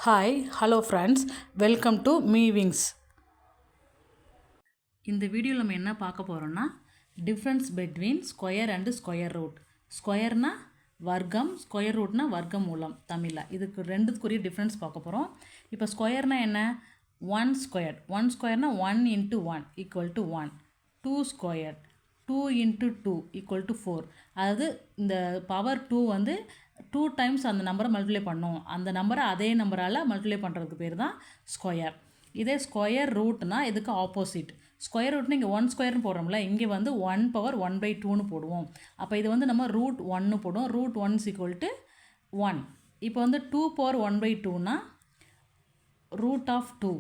Hi hello friends, welcome to மீவிங்ஸ். இந்த வீடியோவில் நம்ம என்ன பார்க்க போகிறோம்னா difference between square and square root. ஸ்கொயர்னா வர்க்கம், ஸ்கொயர் ரூட்னா வர்க்க மூலம் தமிழில். இதுக்கு ரெண்டுக்குரிய டிஃப்ரென்ஸ் பார்க்க போகிறோம். இப்போ ஸ்கொயர்னா என்ன? ஒன் ஸ்கொயர்னா 1 into 1 equal to 1. 2 square 2 into 2 equal to 4. அதாவது இந்த பவர் 2 வந்து 2 டைம்ஸ் அந்த நம்பரை மல்டிப்ளை பண்ணும். அந்த நம்பரை அதே நம்பரால் மல்டிப்ளை பண்ணுறதுக்கு பேர் தான் ஸ்கொயர். இதே ஸ்கொயர் ரூட்னா இதுக்கு ஆப்போசிட். ஸ்கொயர் ரூட்னு இங்கே 1 ஸ்கொயர்னு போடுறோம்ல, இங்கே வந்து 1 பவர் 1/2ன்னு போடுவோம். அப்போ இது வந்து நம்ம ரூட் 1 போடுவோம். Root 1 equal to 1. இப்போ வந்து 2 பவர் 1/2னா ரூட் ஆஃப் 2.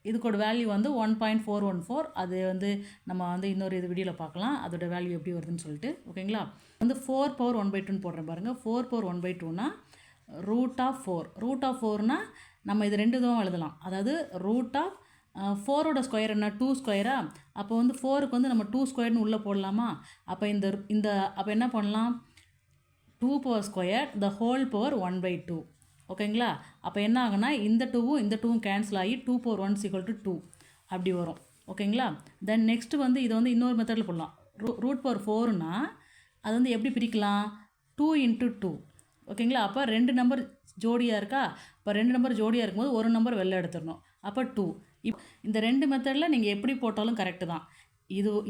இதுக்கோட வேல்யூ வந்து 1.414. அது வந்து நம்ம வந்து இன்னொரு இது வீடியோவில் பார்க்கலாம், அதோட வேல்யூ எப்படி வருதுன்னு சொல்லிட்டு. ஓகேங்களா? வந்து 4 பவர் 1/2ன்னு போடுறேன் பாருங்கள். 4 பவர் 1/2னா ரூட் ஆஃப் 4. ரூட் ஆஃப் 4னா நம்ம இது ரெண்டு இதுவும் எழுதலாம். அதாவது ரூட் ஆஃப் 4ஓட ஸ்கொயர் என்ன? 2 ஸ்கொயரா? அப்போ வந்து 4க்கு வந்து நம்ம 2 ஸ்கொயர்னு உள்ளே போடலாமா? அப்போ இந்த அப்போ என்ன பண்ணலாம்? 2 பவர் ஸ்கொயர் த ஹோல் பவர் 1/2. ஓகேங்களா? அப்போ என்ன ஆகுனா இந்த 2வும் கேன்சல் ஆகி 2 பவர் 1 ஈக்குவல் டு 2 அப்படி வரும். ஓகேங்களா? தென் நெக்ஸ்ட்டு வந்து இதை வந்து இன்னொரு மெத்தடில் போடலாம். ரூட் பவர் 4னா அது வந்து எப்படி பிரிக்கலாம்? 2 இன்ட்டு 2. ஓகேங்களா? அப்போ ரெண்டு நம்பர் ஜோடியாக இருக்கா? இப்போ ரெண்டு நம்பர் ஜோடியாக இருக்கும்போது ஒரு நம்பர் வெளில எடுத்துடணும். அப்போ 2. இந்த ரெண்டு மெத்தடில் நீங்கள் எப்படி போட்டாலும் கரெக்டு தான்.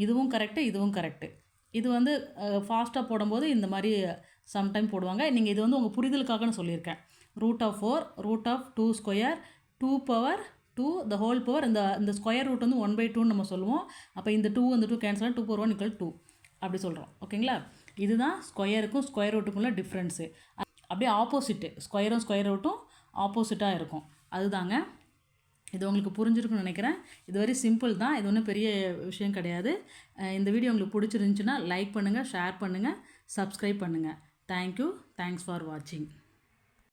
இதுவும் கரெக்டு, இதுவும் கரெக்டு. இது வந்து ஃபாஸ்ட்டாக போடும்போது இந்த மாதிரி சம்டைம் போடுவாங்க. நீங்கள் இது வந்து உங்கள் புரிதலுக்காகன்னு சொல்லியிருக்கேன். Root of 4, root of 2 square, 2 power 2 the whole power, இந்த ஸ்கொயர் ரூட் வந்து 1/2ன்னு நம்ம சொல்லுவோம். அப்போ இந்த 2 கேன்சல் 2 பவர் 1 ஈக்குவல் 2 அப்படி சொல்கிறோம். ஓகேங்களா? இதுதான் ஸ்கொயருக்கும் ஸ்கொயர் ரூட்டுக்குள்ள டிஃப்ரென்ஸு. அப்படியே ஆப்போசிட்டு, ஸ்கொயரும் ஸ்கொயர் ரூட்டும் ஆப்போசிட்டாக இருக்கும். அதுதாங்க. இது உங்களுக்கு புரிஞ்சிருக்குன்னு நினைக்கிறேன். இது வெரி சிம்பிள் தான். இது ஒன்றும் பெரிய விஷயம் கிடையாது. இந்த வீடியோ உங்களுக்கு பிடிச்சிருந்துச்சுன்னா லைக் பண்ணுங்கள், ஷேர் பண்ணுங்கள், சப்ஸ்கிரைப் பண்ணுங்கள். தேங்க்யூ. தேங்க்ஸ் ஃபார் வாட்சிங்.